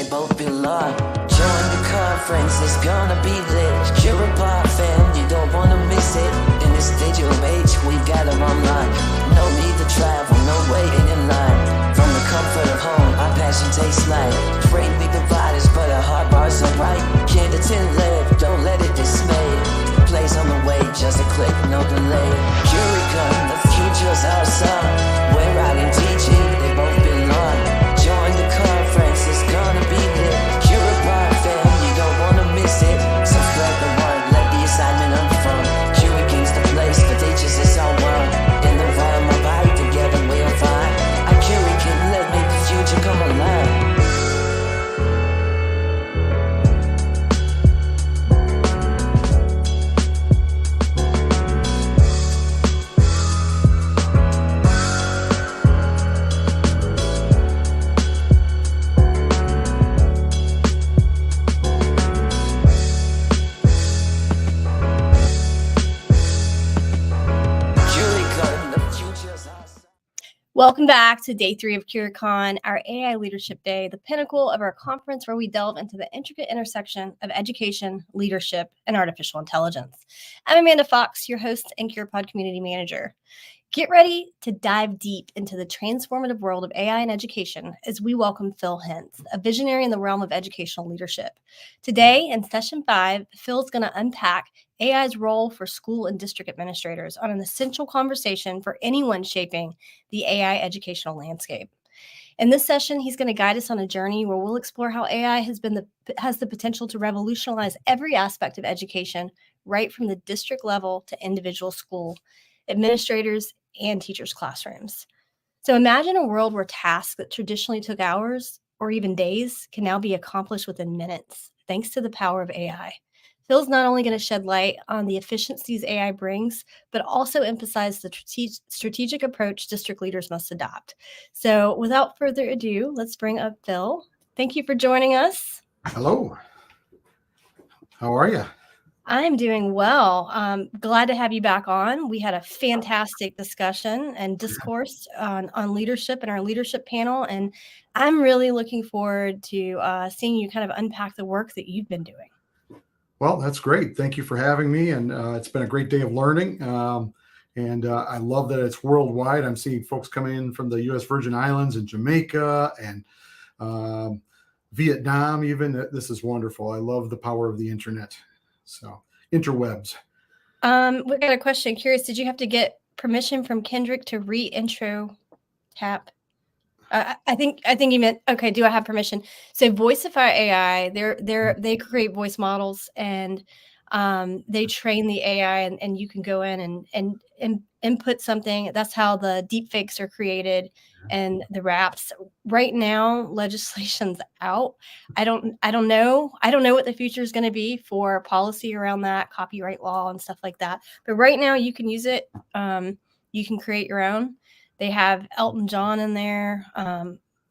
they both belong. Join the conference, it's gonna be lit. Curipod fam, you don't wanna miss it. In this digital age, we got them online. No need to travel, no waiting in line. From the comfort of home, our passion tastes like. Afraid we divide us, but our heart bars are right. Can't attend live, don't let it dismay. Plays on the way, just a click, no delay. Curicon, the future's awesome. We're writing, teaching, they both belong. Join the conference, it's gonna be lit. Curipod fam, you don't wanna miss it. So spread the word, let the assignment unfold. Curicon's the place for teachers, it's all one. In the realm of art, together we'll find. A Curicon, let make the future come alive. Welcome back to day 3 of Curicon, our AI Leadership Day, the pinnacle of our conference where we delve into the intricate intersection of education, leadership, and artificial intelligence. I'm Amanda Fox, your host and Curipod Community Manager. Get ready to dive deep into the transformative world of AI in education as we welcome Phil Hintz, a visionary in the realm of educational leadership. Today, in session 5, Phil's going to unpack AI's role for school and district administrators on an essential conversation for anyone shaping the AI educational landscape. In this session, he's going to guide us on a journey where we'll explore how AI has the potential to revolutionize every aspect of education, right from the district level to individual school administrators and teachers' classrooms. So imagine a world where tasks that traditionally took hours or even days can now be accomplished within minutes, thanks to the power of AI. Phil's not only going to shed light on the efficiencies AI brings, but also emphasize the strategic approach district leaders must adopt. So without further ado, let's bring up Phil. Thank you for joining us. Hello. How are you? I'm doing well. Glad to have you back on. We had a fantastic discussion and discourse on leadership in our leadership panel, and I'm really looking forward to seeing you kind of unpack the work that you've been doing. Well, that's great. Thank you for having me, and it's been a great day of learning, and I love that it's worldwide. I'm seeing folks coming in from the U.S. Virgin Islands and Jamaica and Vietnam even. This is wonderful. I love the power of the internet. So, interwebs. We got a question. Curious, did you have to get permission from Kendrick to re-intro tap? I think you meant, okay, do I have permission? So Voicify AI, they create voice models and they train the AI and you can go in and input something. That's how the deepfakes are created and the raps. Right now, legislation's out. I don't know what the future is going to be for policy around that, copyright law and stuff like that. But right now you can use it. You can create your own. They have Elton John in there,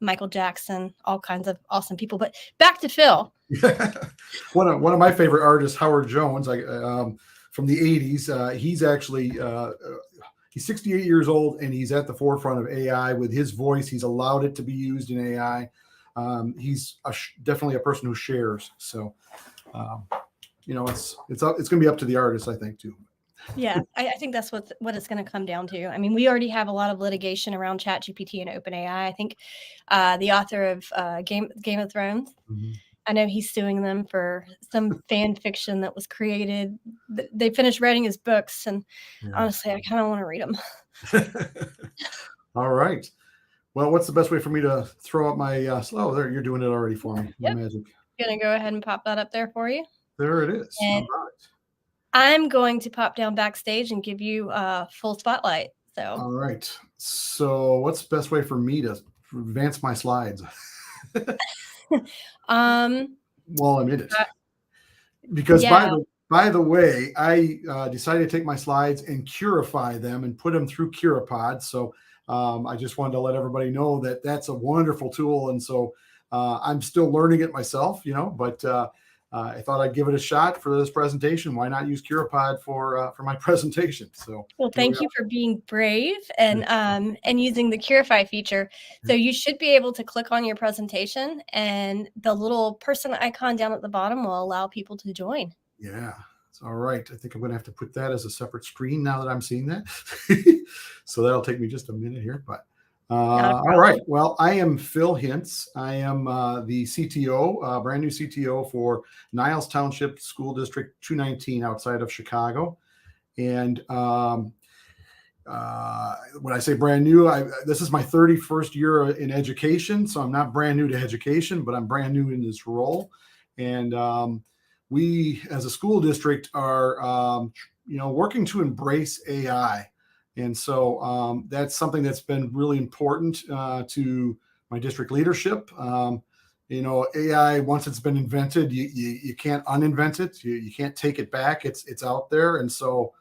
Michael Jackson, all kinds of awesome people. But back to Phil. One of my favorite artists, Howard Jones, from the 80s. He's actually he's 68 years old, and he's at the forefront of AI with his voice. He's allowed it to be used in AI. He's definitely a person who shares. So, it's going to be up to the artist, I think, too. Yeah, I think that's what it's going to come down to. I mean, we already have a lot of litigation around ChatGPT and OpenAI. I think the author of Game of Thrones, Mm-hmm. I know he's suing them for some fan fiction that was created. They finished writing his books, and honestly, I kind of want to read them. All right. Well, what's the best way for me to throw up my there, you're doing it already for me. Yep. Magic. Going to go ahead and pop that up there for you. There it is. And all right. I'm going to pop down backstage and give you a full spotlight. So. All right. So what's the best way for me to advance my slides? Well, I'm in it. Because by the way, I decided to take my slides and Curify them and put them through Curipod. So I just wanted to let everybody know that that's a wonderful tool. And so I'm still learning it myself, but I thought I'd give it a shot for this presentation. Why not use Curipod for my presentation? So, well, thank you for being brave and using the Curify feature. So you should be able to click on your presentation, and the little person icon down at the bottom will allow people to join. Yeah. All right. I think I'm going to have to put that as a separate screen now that I'm seeing that. So that'll take me just a minute here. But all right. Well, I am Phil Hintz. I am the CTO, brand new CTO for Niles Township School District 219 outside of Chicago. And when I say brand new, this is my 31st year in education. So I'm not brand new to education, but I'm brand new in this role. And we, as a school district, are working to embrace AI. And so that's something that's been really important to my district leadership. AI, once it's been invented, you can't uninvent it. You can't take it back. It's out there. And so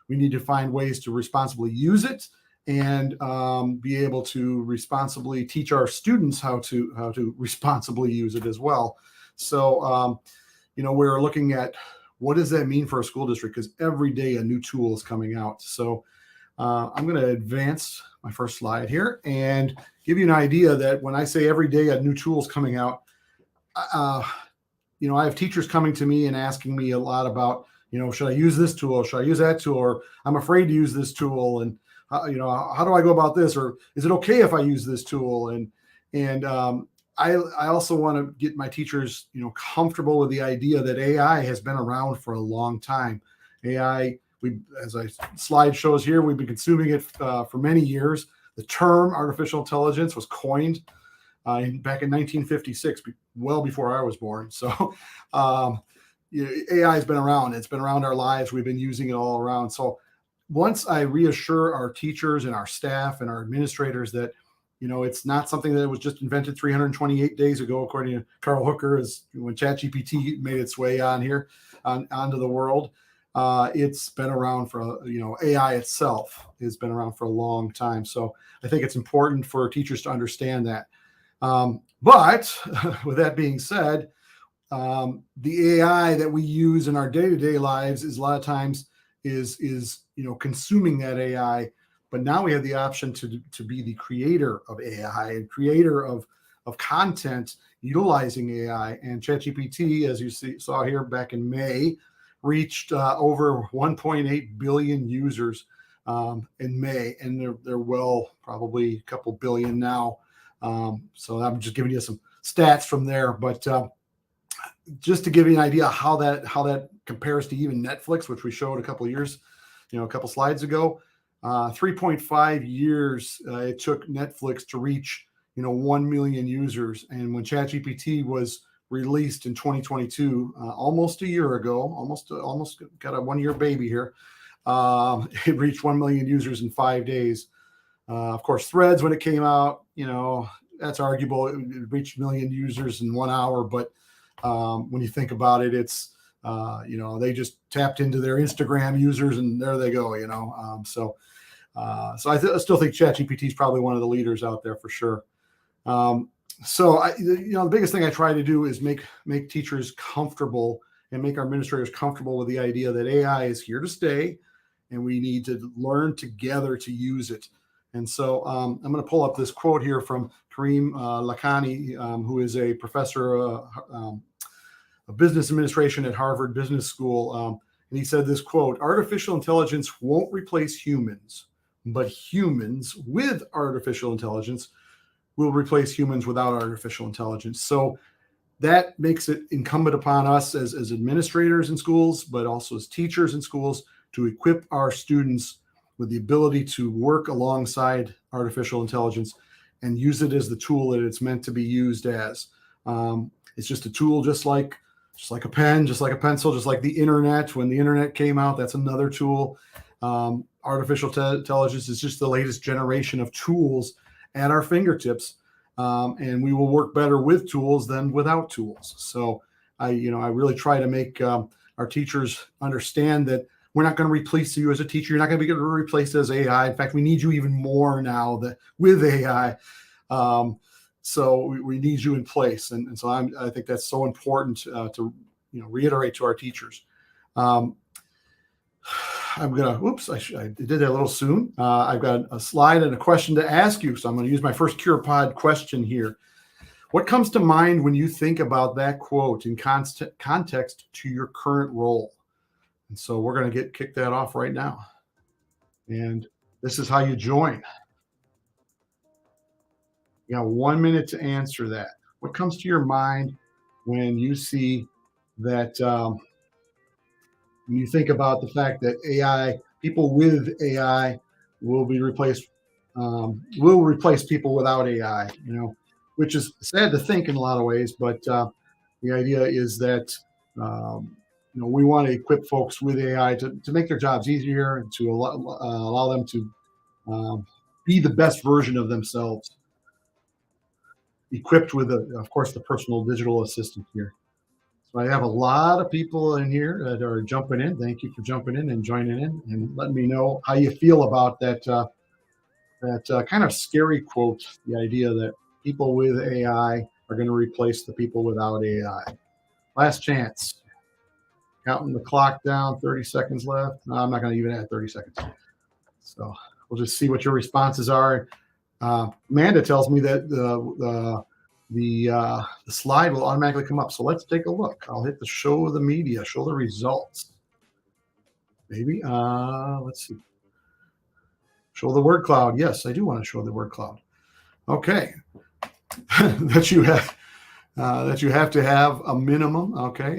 we need to find ways to responsibly use it and be able to responsibly teach our students how to responsibly use it as well. So, we're looking at what does that mean for a school district? Because every day a new tool is coming out. So I'm going to advance my first slide here and give you an idea that when I say every day a new tool is coming out, I have teachers coming to me and asking me a lot about, should I use this tool? Should I use that tool? Or I'm afraid to use this tool. And, how do I go about this? Or is it okay if I use this tool? And I also want to get my teachers, comfortable with the idea that AI has been around for a long time. AI, as a slide shows here, we've been consuming it for many years. The term artificial intelligence was coined back in 1956, well before I was born. So AI has been around. It's been around our lives. We've been using it all around. So once I reassure our teachers and our staff and our administrators that, it's not something that was just invented 328 days ago, according to Carl Hooker, is when ChatGPT made its way on here onto the world. It's been around for, AI itself has been around for a long time. So I think it's important for teachers to understand that. But with that being said, the AI that we use in our day-to-day lives is a lot of times is consuming that AI. But now we have the option to be the creator of AI and creator of content utilizing AI. And ChatGPT, as you saw here back in May, reached over 1.8 billion users in May, and they're well probably a couple billion now. So I'm just giving you some stats from there, but just to give you an idea how that compares to even Netflix, which we showed a couple slides ago. 3.5 years it took Netflix to reach 1 million users, and when ChatGPT was released in 2022, almost a year ago, almost got a 1-year baby here, it reached 1 million users in 5 days. Of course, Threads, when it came out, that's arguable. It reached 1 million users in 1 hour, but when you think about it, it's they just tapped into their Instagram users and there they go. So I still think ChatGPT is probably one of the leaders out there for sure. So the biggest thing I try to do is make teachers comfortable and make our administrators comfortable with the idea that AI is here to stay, and we need to learn together to use it. And so I'm going to pull up this quote here from Karim Lakhani, who is a professor of business administration at Harvard Business School. And he said this quote: "Artificial intelligence won't replace humans, but humans with artificial intelligence will replace humans without artificial intelligence." So that makes it incumbent upon us as administrators in schools, but also as teachers in schools, to equip our students with the ability to work alongside artificial intelligence and use it as the tool that it's meant to be used as. It's just a tool, just like a pen, just like a pencil, just like the internet. When the internet came out, that's another tool. Artificial intelligence is just the latest generation of tools at our fingertips, and we will work better with tools than without tools. So I really try to make our teachers understand that we're not going to replace you as a teacher. You're not going to be replaced as AI. In fact, we need you even more now with AI. So we need you in place. And so I think that's so important to reiterate to our teachers. I'm gonna. Oops, I did that a little soon. I've got a slide and a question to ask you, so I'm going to use my first Curipod question here. What comes to mind when you think about that quote in context to your current role? And so we're going to kick that off right now. And this is how you join. You got 1 minute to answer that. What comes to your mind when you see that? When you think about the fact that AI, people with AI will be replaced, will replace people without AI, which is sad to think in a lot of ways, but the idea is that, we want to equip folks with AI to make their jobs easier and to allow them to be the best version of themselves, equipped with, of course, the personal digital assistant here. So I have a lot of people in here that are jumping in. Thank you for jumping in and joining in and letting me know how you feel about that kind of scary quote, the idea that people with AI are going to replace the people without AI. Last chance. Counting the clock down, 30 seconds left. No, I'm not going to even add 30 seconds. So we'll just see what your responses are. Amanda tells me that the slide will automatically come up. So let's take a look. I'll hit the show the media, show the results. Maybe, let's see. Show the word cloud. Yes, I do want to show the word cloud. Okay. that you have to have a minimum. Okay.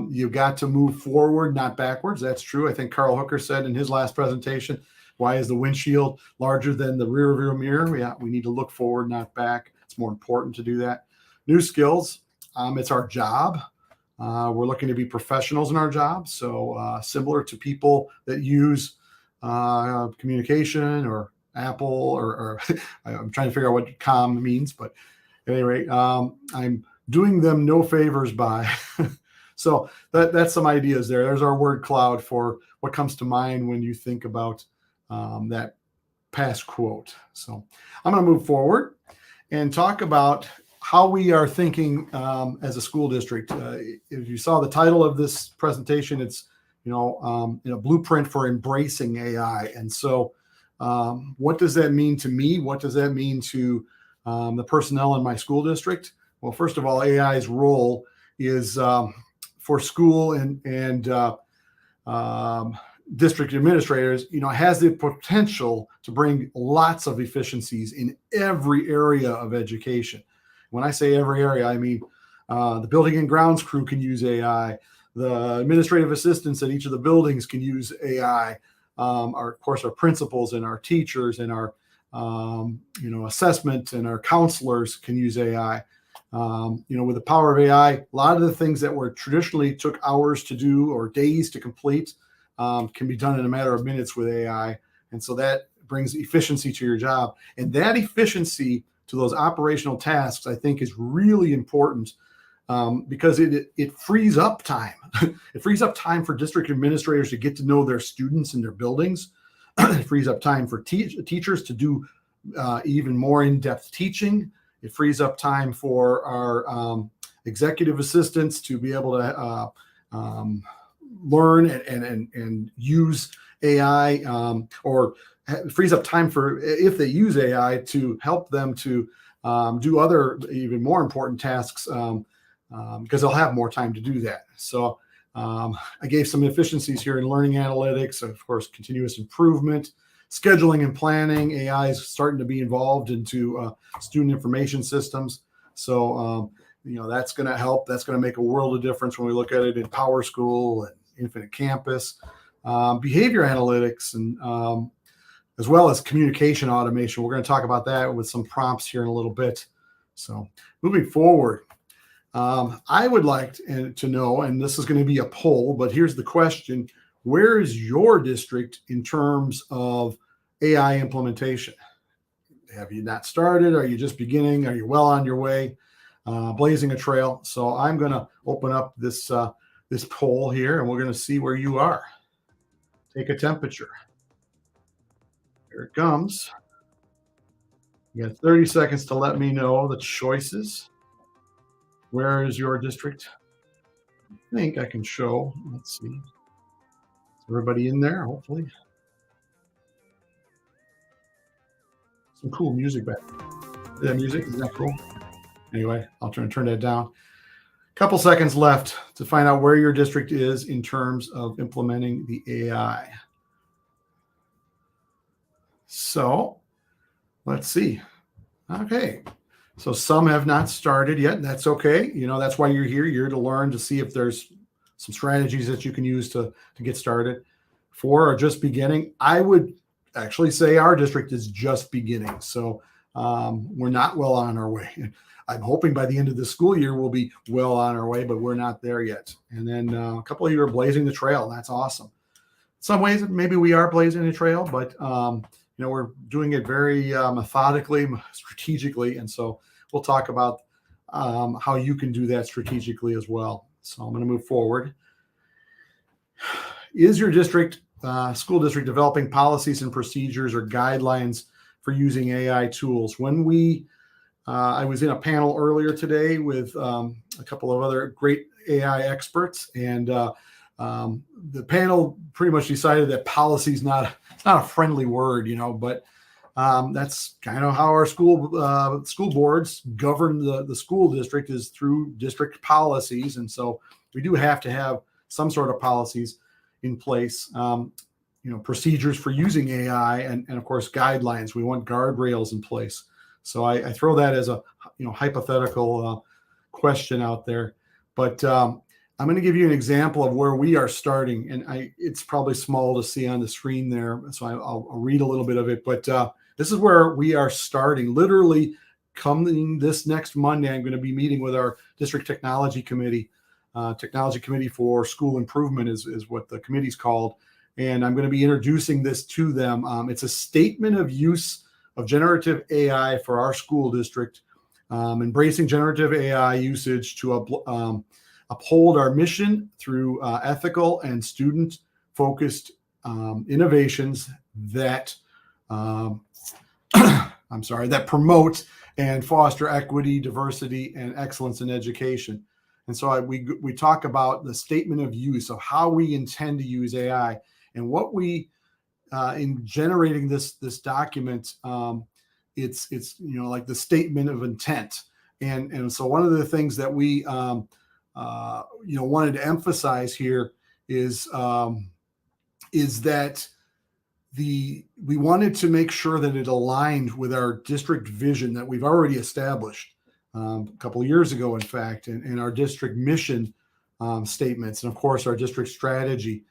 You've got to move forward, not backwards. That's true. I think Carl Hooker said in his last presentation, why is the windshield larger than the rear view mirror? Yeah, we need to look forward, not back. It's more important to do that. New skills. It's our job. We're looking to be professionals in our job. So similar to people that use communication or Apple or I'm trying to figure out what com means, but at any rate, I'm doing them no favors by. So that's some ideas there. There's our word cloud for what comes to mind when you think about that past quote. So I'm going to move forward and talk about how we are thinking as a school district. If you saw the title of this presentation, it's a blueprint for embracing AI. And so what does that mean to me? What does that mean to the personnel in my school district? Well, first of all, AI's role is for school and district administrators, has the potential to bring lots of efficiencies in every area of education. When I say every area, I mean the building and grounds crew can use AI. The administrative assistants at each of the buildings can use AI. Of course, our principals and our teachers and our assessment and our counselors can use AI. With the power of AI, a lot of the things that were traditionally took hours to do or days to complete can be done in a matter of minutes with AI. And so that brings efficiency to your job. And that efficiency to those operational tasks, I think, is really important because it frees up time. It frees up time for district administrators to get to know their students and their buildings. It frees up time for teachers to do even more in-depth teaching. It frees up time for our executive assistants to be able to learn and use AI, or frees up time for, if they use AI, to help them to do other even more important tasks because they'll have more time to do that. So I gave some efficiencies here in learning analytics, of course, continuous improvement, scheduling and planning. AI is starting to be involved into student information systems. So, that's going to help. That's going to make a world of difference when we look at it in Power School and Infinite Campus. Behavior analytics and as well as communication automation. We're going to talk about that with some prompts here in a little bit. So moving forward, I would like to know, and this is going to be a poll, but here's the question. Where is your district in terms of AI implementation? Have you not started? Are you just beginning? Are you well on your way? Blazing a trail. So I'm going to open up this poll here, and we're going to see where you are. Take a temperature. Here it comes. You got 30 seconds to let me know the choices. Where is your district? I think I can show. Let's see. Is everybody in there? Hopefully. Some cool music back. That music, is that cool? Anyway, I'll turn that down. Couple seconds left to find out where your district is in terms of implementing the AI. So let's see. Okay. So some have not started yet. That's okay. That's why you're here. You're to learn, to see if there's some strategies that you can use to get started. 4 are just beginning. I would actually say our district is just beginning. So we're not well on our way. I'm hoping by the end of the school year, we'll be well on our way, but we're not there yet. And then a couple of you are blazing the trail. That's awesome. In some ways, maybe we are blazing the trail, but we're doing it very methodically, strategically. And so we'll talk about how you can do that strategically as well. So I'm going to move forward. Is your district, school district, developing policies and procedures or guidelines for using AI tools? I was in a panel earlier today with a couple of other great AI experts, and the panel pretty much decided that policy is not a friendly word, but that's kind of how our school boards govern the school district, is through district policies. And so we do have to have some sort of policies in place, procedures for using AI, and of course guidelines. We want guardrails in place. So I throw that as a hypothetical question out there, but I'm going to give you an example of where we are starting, and it's probably small to see on the screen there, so I'll read a little bit of it. But this is where we are starting. Literally, coming this next Monday, I'm going to be meeting with our district technology committee. Technology Committee for School Improvement is what the committee's called, and I'm going to be introducing this to them. It's a statement of use of generative AI for our school district, embracing generative AI usage to uphold our mission through ethical and student-focused innovations that that promote and foster equity, diversity, and excellence in education. And so we talk about the statement of use of how we intend to use AI, and what we in generating this document, it's like the statement of intent. And so one of the things that we wanted to emphasize here is that we wanted to make sure that it aligned with our district vision that we've already established a couple of years ago, in fact, and our district mission statements, and of course our district strategy.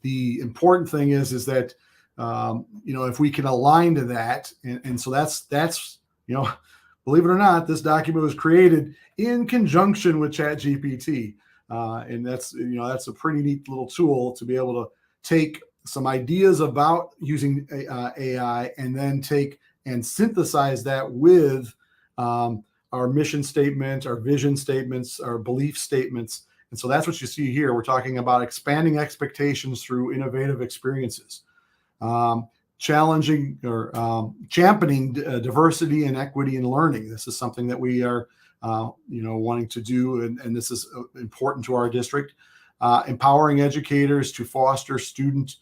The important thing is that if we can align to that, and so that's believe it or not, this document was created in conjunction with ChatGPT, and that's a pretty neat little tool to be able to take some ideas about using AI and then take and synthesize that with our mission statement, our vision statements, our belief statements. And so that's what you see here. We're talking about expanding expectations through innovative experiences, challenging or championing diversity and equity in learning. This is something that we are, wanting to do, and this is important to our district. Empowering educators to foster student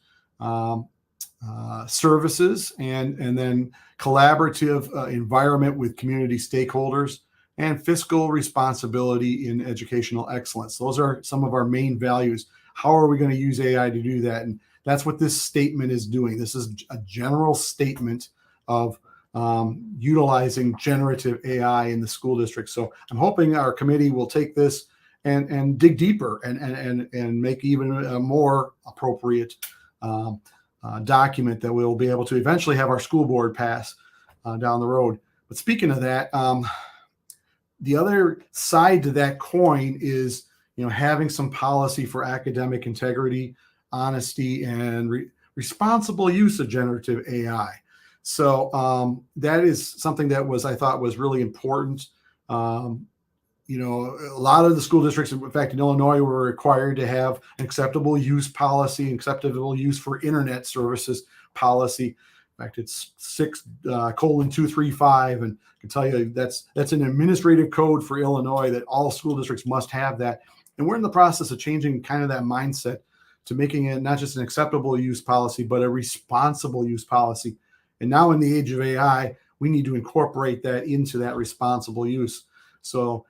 services, and then collaborative environment with community stakeholders, and fiscal responsibility in educational excellence. Those are some of our main values. How are we going to use AI to do that? And that's what this statement is doing. This is a general statement of utilizing generative AI in the school district. So I'm hoping our committee will take this and dig deeper and make even a more appropriate document that we'll be able to eventually have our school board pass down the road. But speaking of that, the other side to that coin is, having some policy for academic integrity, honesty, and responsible use of generative AI. So that is something that I thought was really important. A lot of the school districts, in fact, in Illinois, were required to have an acceptable use policy, acceptable use for internet services policy. In fact, it's 6:235, and I can tell you that's an administrative code for Illinois that all school districts must have that. And we're in the process of changing kind of that mindset to making it not just an acceptable use policy, but a responsible use policy. And now in the age of AI, we need to incorporate that into that responsible use. So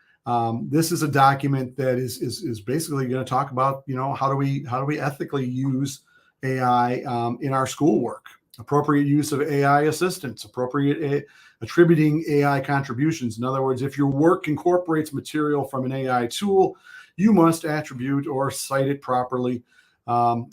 this is a document that is basically going to talk about, how do we ethically use AI in our schoolwork, appropriate use of AI assistance, appropriate attributing AI contributions. In other words, if your work incorporates material from an AI tool, you must attribute or cite it properly.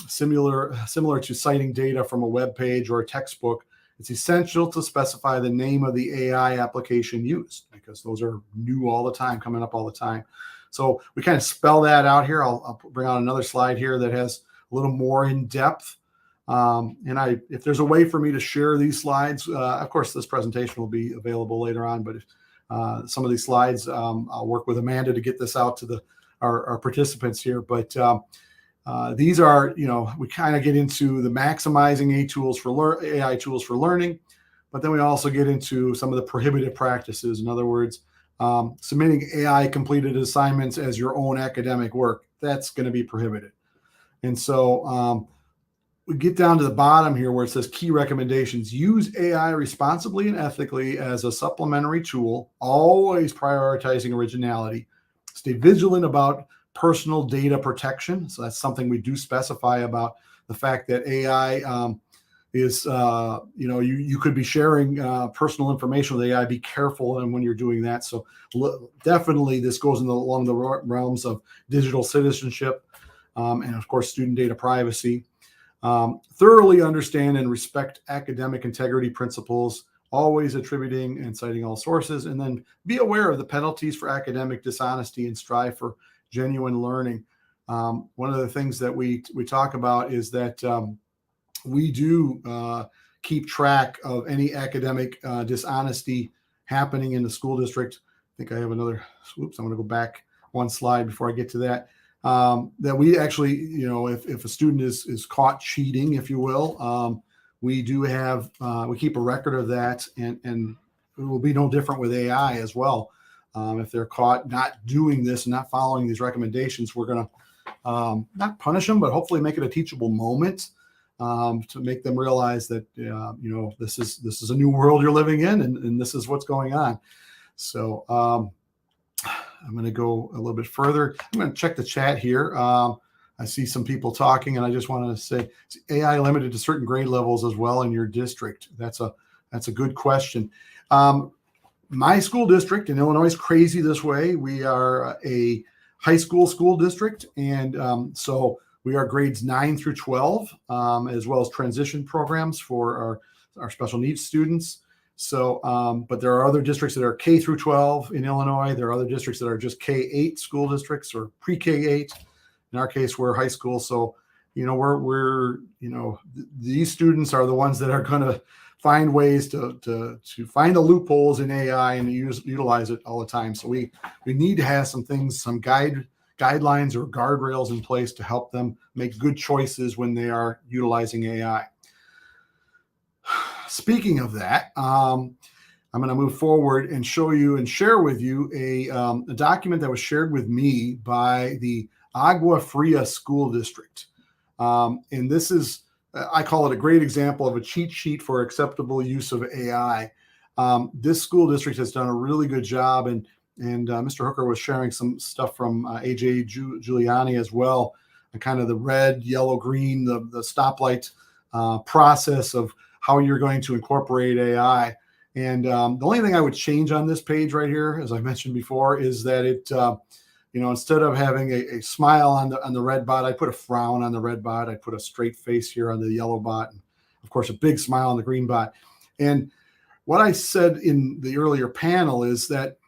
Similar to citing data from a web page or a textbook, it's essential to specify the name of the AI application used, because those are new all the time, coming up all the time. So we kind of spell that out here. I'll bring out another slide here that has a little more in depth. And if there's a way for me to share these slides, of course, this presentation will be available later on, but if, some of these slides, I'll work with Amanda to get this out to our participants here. But these are, we kind of get into the maximizing AI tools for learning, but then we also get into some of the prohibitive practices. In other words, submitting AI completed assignments as your own academic work. That's going to be prohibited. And so we get down to the bottom here where it says key recommendations. Use AI responsibly and ethically as a supplementary tool, always prioritizing originality. Stay vigilant about personal data protection. So that's something we do specify about the fact that AI is, you could be sharing personal information with AI. Be careful and when you're doing that. So definitely this goes along the realms of digital citizenship and of course, student data privacy. Thoroughly understand and respect academic integrity principles, always attributing and citing all sources, and then be aware of the penalties for academic dishonesty and strive for genuine learning. One of the things that we talk about is that we do keep track of any academic dishonesty happening in the school district. I think I have another, oops, I'm going to go back one slide before I get to that. That we actually, if a student is caught cheating, if you will, we do have, we keep a record of that, and it will be no different with AI as well. If they're caught not doing this and not following these recommendations, we're going to not punish them, but hopefully make it a teachable moment to make them realize that, this is a new world you're living in, and this is what's going on. So I'm going to go a little bit further. I'm going to check the chat here. I see some people talking, and I just want to say, is AI limited to certain grade levels as well in your district? That's a good question. My school district in Illinois is crazy this way. We are a high school district, and so we are grades 9 through 12, as well as transition programs for our special needs students. So, but there are other districts that are K through 12 in Illinois. There are other districts that are just K-8 school districts or pre-K-8. In our case, we're high school. So, we're these students are the ones that are going to find ways to find the loopholes in AI and utilize it all the time. So we need to have some guidelines or guardrails in place to help them make good choices when they are utilizing AI. Speaking of that, I'm going to move forward and show you and share with you a document that was shared with me by the Agua Fria School District. And this is, I call it a great example of a cheat sheet for acceptable use of AI. This school district has done a really good job, and Mr. Hooker was sharing some stuff from AJ Giuliani as well, and kind of the red, yellow, green, the stoplight process of how you're going to incorporate AI. And the only thing I would change on this page right here, as I mentioned before, is that it, instead of having a smile on the red bot, I put a frown on the red bot. I put a straight face here on the yellow bot, and of course, a big smile on the green bot. And what I said in the earlier panel is that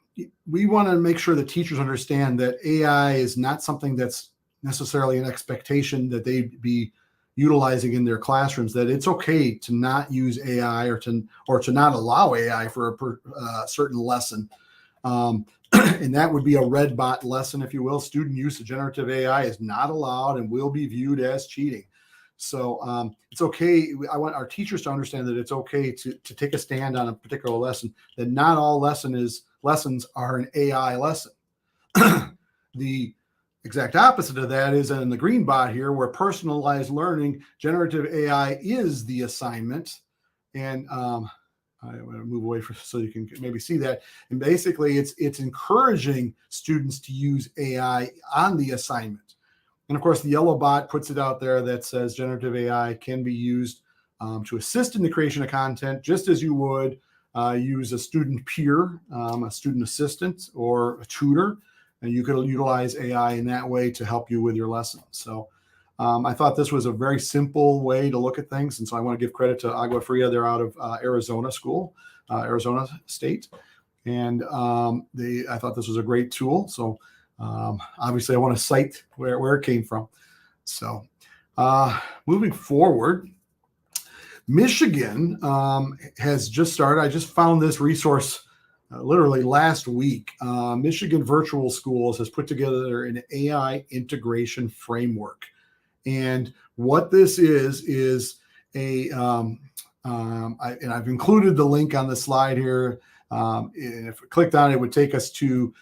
we want to make sure that teachers understand that AI is not something that's necessarily an expectation that they be utilizing in their classrooms, that it's okay to not use AI or to not allow AI for a certain lesson. And that would be a red bot lesson, if you will. Student use of generative AI is not allowed and will be viewed as cheating. So it's okay. I want our teachers to understand that it's okay to take a stand on a particular lesson, that not all lessons are an AI lesson. exact opposite of that is in the green bot here, where personalized learning, generative AI is the assignment. And I'm going to move away so you can maybe see that. And basically, it's encouraging students to use AI on the assignment. And of course, the yellow bot puts it out there that says generative AI can be used to assist in the creation of content, just as you would use a student peer, a student assistant, or a tutor. And you could utilize AI in that way to help you with your lessons. So I thought this was a very simple way to look at things. And so I want to give credit to Agua Fria. They're out of Arizona State. And I thought this was a great tool. So obviously I want to cite where it came from. So moving forward, Michigan has just started. I just found this resource literally last week. Michigan Virtual Schools has put together an AI integration framework. And what this is and I've included the link on the slide here. And if we clicked on it, it would take us to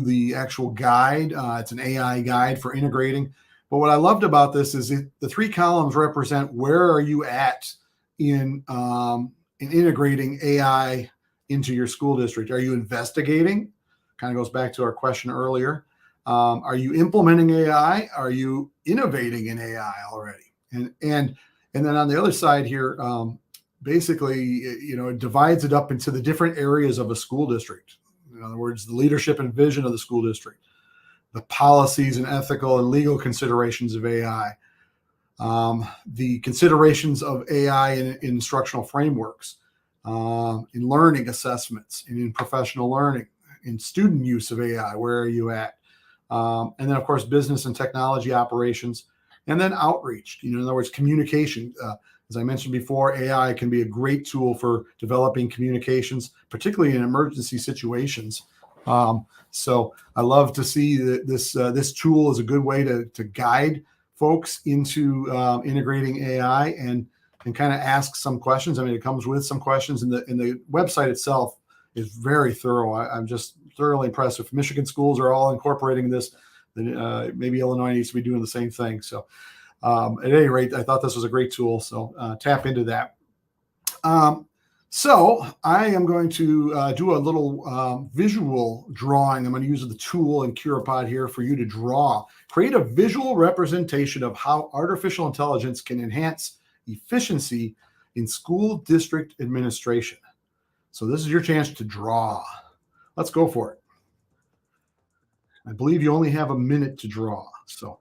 the actual guide. It's an AI guide for integrating. But what I loved about this is the 3 columns represent where are you at in integrating AI into your school district. Are you investigating? Kind of goes back to our question earlier. Are you implementing AI? Are you innovating in AI already? And then on the other side here, basically, it divides it up into the different areas of a school district. In other words, the leadership and vision of the school district, the policies and ethical and legal considerations of AI, the considerations of AI in instructional frameworks, in learning assessments, and in professional learning, in student use of AI. Where are you at? And then, of course, business and technology operations, and then outreach. In other words, communication. As I mentioned before, AI can be a great tool for developing communications, particularly in emergency situations. So I love to see that this tool is a good way to guide folks into integrating AI and kind of ask some questions. I mean, it comes with some questions, and the website itself is very thorough. I'm just thoroughly impressed. If Michigan schools are all incorporating this, then maybe Illinois needs to be doing the same thing. So at any rate, I thought this was a great tool. So tap into that. So I am going to do a little visual drawing. I'm going to use the tool in Curipod here for you to draw. Create a visual representation of how artificial intelligence can enhance efficiency in school district administration. So this is your chance to draw. Let's go for it. I believe you only have a minute to draw. So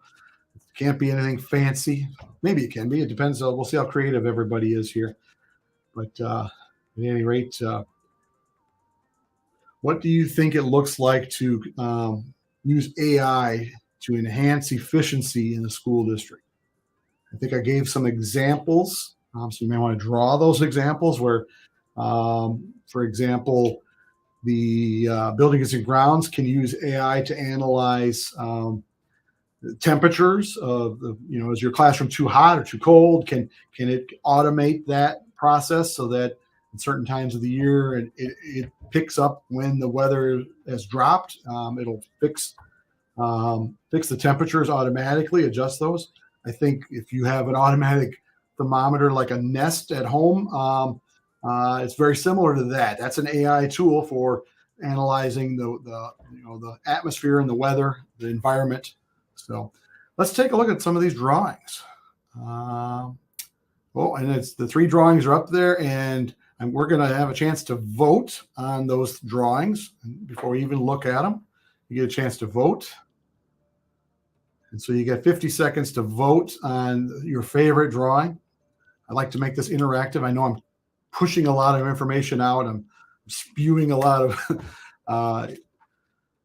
it can't be anything fancy. Maybe it can be. It depends. We'll see how creative everybody is here. But at any rate, what do you think it looks like to use AI to enhance efficiency in the school district? I think I gave some examples. So you may want to draw those examples where, for example, the buildings and grounds can use AI to analyze temperatures of is your classroom too hot or too cold? Can it automate that process so that at certain times of the year it picks up when the weather has dropped? It'll fix the temperatures automatically, adjust those. I think if you have an automatic thermometer like a Nest at home, it's very similar to that. That's an AI tool for analyzing the atmosphere and the weather, the environment. So let's take a look at some of these drawings. And it's the 3 drawings are up there, and we're going to have a chance to vote on those drawings. And before we even look at them, you get a chance to vote. And so you get 50 seconds to vote on your favorite drawing. I'd like to make this interactive. I know I'm pushing a lot of information out. I'm spewing a lot of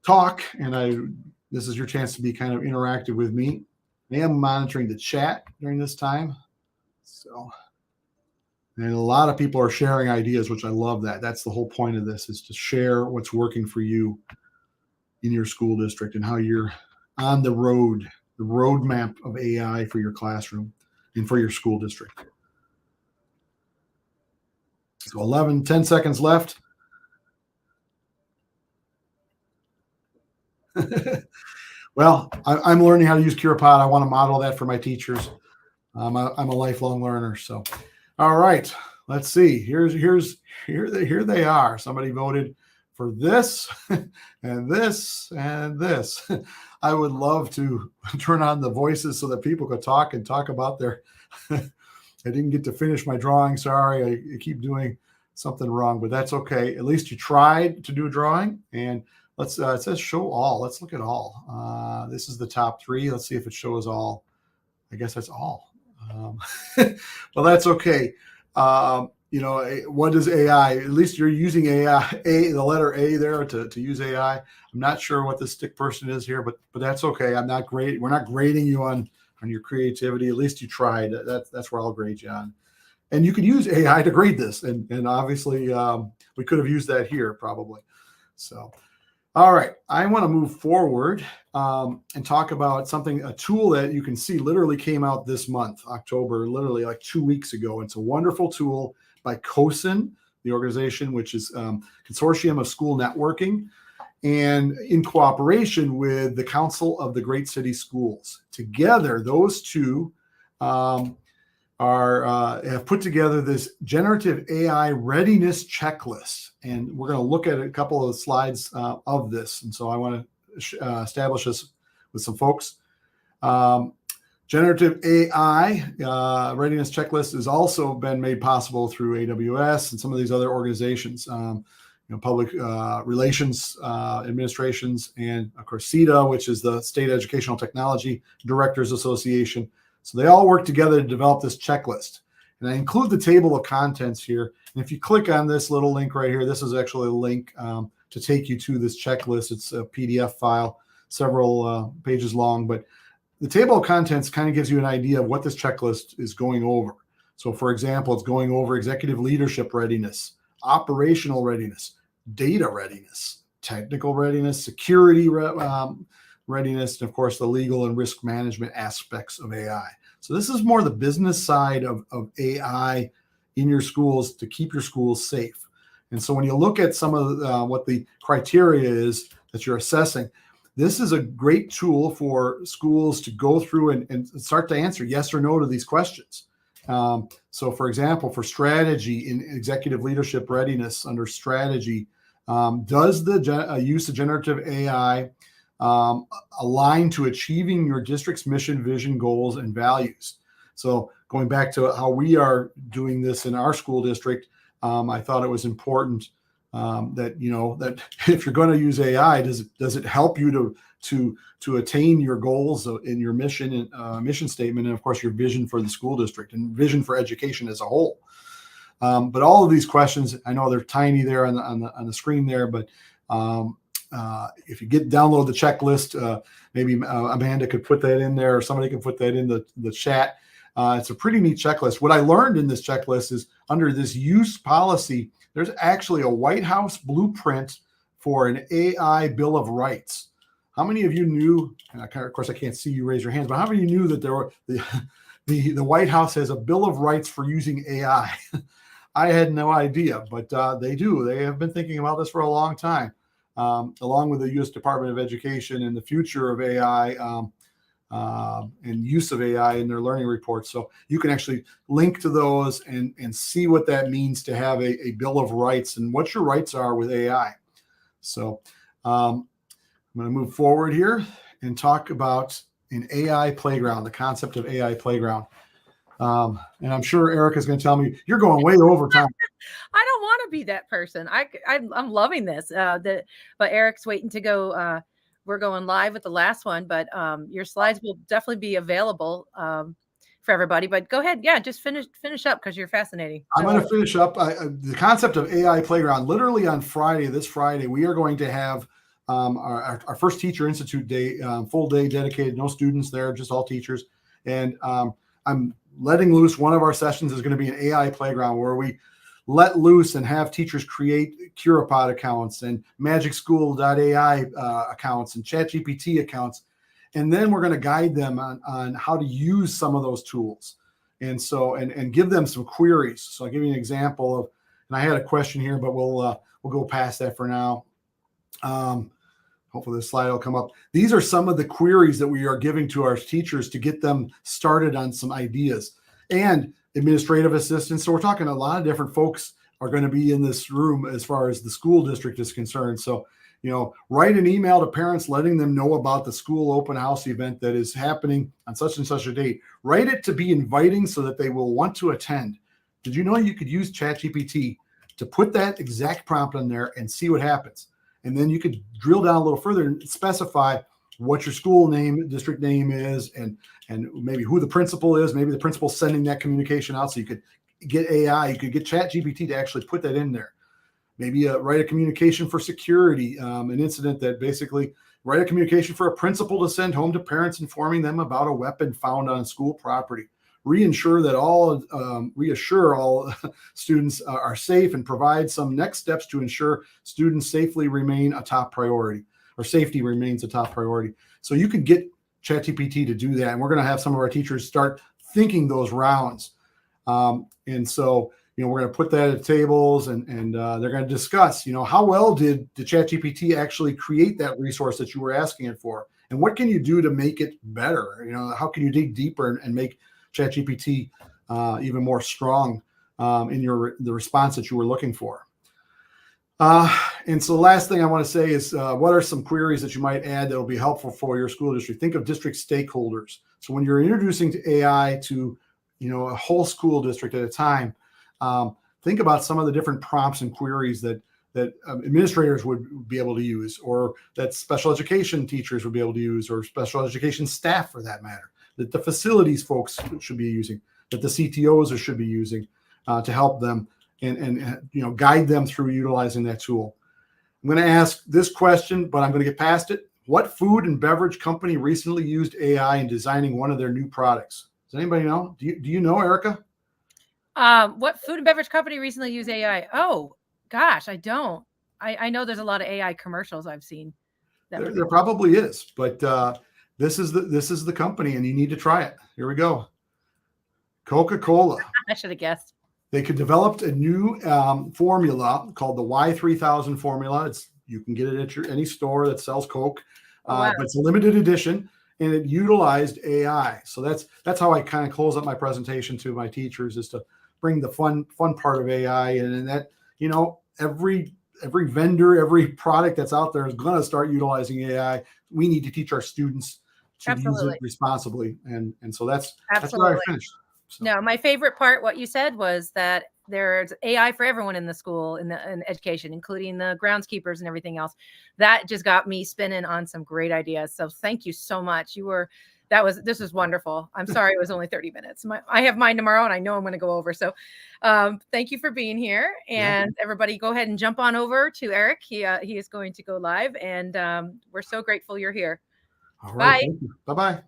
talk, and this is your chance to be kind of interactive with me. I am monitoring the chat during this time. So, and a lot of people are sharing ideas, which I love that. That's the whole point of this, is to share what's working for you in your school district and how you're on the roadmap of AI for your classroom and for your school district. So 10 seconds left. Well, I'm learning how to use Curipod. I want to model that for my teachers. I'm a lifelong learner. So, all right, let's see. Here they are. Somebody voted for this and this and this. I would love to turn on the voices so that people could talk about their. I didn't get to finish my drawing. Sorry, I keep doing something wrong, but that's okay. At least you tried to do a drawing. And let's it says show all. Let's look at all. This is the top 3. Let's see if it shows all. I guess that's all. Well, that's okay. What is AI? At least you're using AI, the letter A there to use AI. I'm not sure what the stick person is here, but that's okay. I'm not great. We're not grading you on your creativity. At least you tried. That's where I'll grade you on. And you could use AI to grade this. And obviously we could have used that here probably. So, all right, I want to move forward and talk about a tool that you can see literally came out this month, October, literally like 2 weeks ago. It's a wonderful tool by COSN, the organization, which is Consortium of School Networking, and in cooperation with the Council of the Great City Schools. Together, those two have put together this generative AI readiness checklist. And we're going to look at a couple of slides of this. And so I want to establish this with some folks. Generative AI readiness checklist has also been made possible through AWS and some of these other organizations, public relations administrations, and of course CETA, which is the State Educational Technology Directors Association. So they all work together to develop this checklist. And I include the table of contents here. And if you click on this little link right here, this is actually a link to take you to this checklist. It's a PDF file, several pages long, but the table of contents kind of gives you an idea of what this checklist is going over. So for example, it's going over executive leadership readiness, operational readiness, data readiness, technical readiness, security readiness, and of course the legal and risk management aspects of AI. So this is more the business side of AI in your schools to keep your schools safe. And so when you look at some of what the criteria is that you're assessing, this is a great tool for schools to go through and start to answer yes or no to these questions. So for example, for strategy in executive leadership readiness under strategy, does the use of generative AI align to achieving your district's mission, vision, goals, and values? So going back to how we are doing this in our school district, I thought it was important that if you're going to use AI, does it help you to attain your goals in your mission and mission statement, and of course your vision for the school district and vision for education as a whole. But all of these questions, I know they're tiny there on the screen there, but if you download the checklist, maybe Amanda could put that in there, or somebody can put that in the chat. It's a pretty neat checklist. What I learned in this checklist is under this use policy, there's actually a White House blueprint for an AI Bill of Rights. How many of you knew, and of course I can't see you raise your hands, but how many of you knew that the White House has a Bill of Rights for using AI? I had no idea, but they do. They have been thinking about this for a long time, along with the U.S. Department of Education and the future of AI and use of AI in their learning reports. So you can actually link to those and see what that means to have a Bill of Rights and what your rights are with AI. So I'm going to move forward here and talk about an AI playground, the concept of AI playground. And I'm sure Erica's going to tell me you're going way over time. I don't want to be that person. I'm loving this. But Eric's waiting to go. We're going live with the last one, but your slides will definitely be available for everybody. But go ahead, yeah, just finish up because you're fascinating. I'm going to finish up the concept of AI playground. Literally on this Friday, we are going to have our first Teacher Institute day, full day dedicated, no students there, just all teachers. And I'm letting loose. One of our sessions is going to be an AI playground where we let loose and have teachers create Curipod accounts and magicschool.ai accounts and ChatGPT accounts. And then we're going to guide them on how to use some of those tools. And so, and give them some queries. So I'll give you an example of, and I had a question here, but we'll go past that for now. Hopefully this slide will come up. These are some of the queries that we are giving to our teachers to get them started on some ideas, and administrative assistants. So we're talking a lot of different folks are going to be in this room as far as the school district is concerned. So, write an email to parents letting them know about the school open house event that is happening on such and such a date. Write it to be inviting so that they will want to attend. Did you know you could use ChatGPT to put that exact prompt in there and see what happens? And then you could drill down a little further and specify what your school name, district name is, and maybe who the principal is. Maybe the principal's sending that communication out. So you could get AI, you could get ChatGPT to actually put that in there. Maybe write a communication for security, an incident that basically write a communication for a principal to send home to parents informing them about a weapon found on school property. Reassure all students are safe, and provide some next steps to ensure students safely remain a top priority, or safety remains a top priority. So you can get ChatGPT to do that. And we're going to have some of our teachers start thinking those rounds. And so, we're going to put that at tables, and they're going to discuss, how well did the ChatGPT actually create that resource that you were asking it for? And what can you do to make it better? How can you dig deeper and make ChatGPT even more strong in the response that you were looking for? And so the last thing I want to say is, what are some queries that you might add that will be helpful for your school district? Think of district stakeholders. So when you're introducing to AI to, a whole school district at a time, think about some of the different prompts and queries that administrators would be able to use, or that special education teachers would be able to use, or special education staff for that matter, that the facilities folks should be using, that the CTOs should be using to help them and guide them through utilizing that tool. I'm going to ask this question, but I'm going to get past it. What food and beverage company recently used AI in designing one of their new products? Does anybody know? Do you know, Erica? What food and beverage company recently used AI? Oh, gosh, I don't. I know there's a lot of AI commercials I've seen. There probably is, but this is the company, and you need to try it. Here we go. Coca-Cola. I should have guessed. They could develop a new formula called the Y3000 formula. You can get it at any store that sells Coke, Wow. but it's a limited edition, and it utilized AI. So that's how I kind of close up my presentation to my teachers, is to bring the fun part of AI, and that every vendor, every product that's out there is going to start utilizing AI. We need to teach our students to use it responsibly, and so that's where I finished. So. No, my favorite part, what you said, was that there's AI for everyone in the school, in education, including the groundskeepers and everything else. That just got me spinning on some great ideas. So thank you so much. This was wonderful. I'm sorry it was only 30 minutes. I have mine tomorrow, and I know I'm going to go over. So thank you for being here. And everybody, go ahead and jump on over to Eric. He is going to go live, and we're so grateful you're here. All right. Bye. Bye-bye.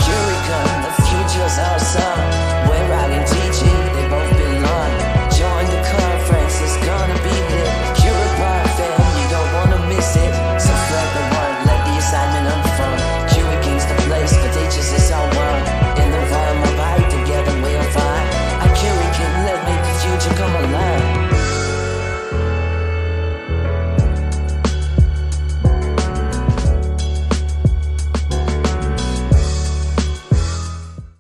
Here we come, the future's awesome. We're riding teaching, they both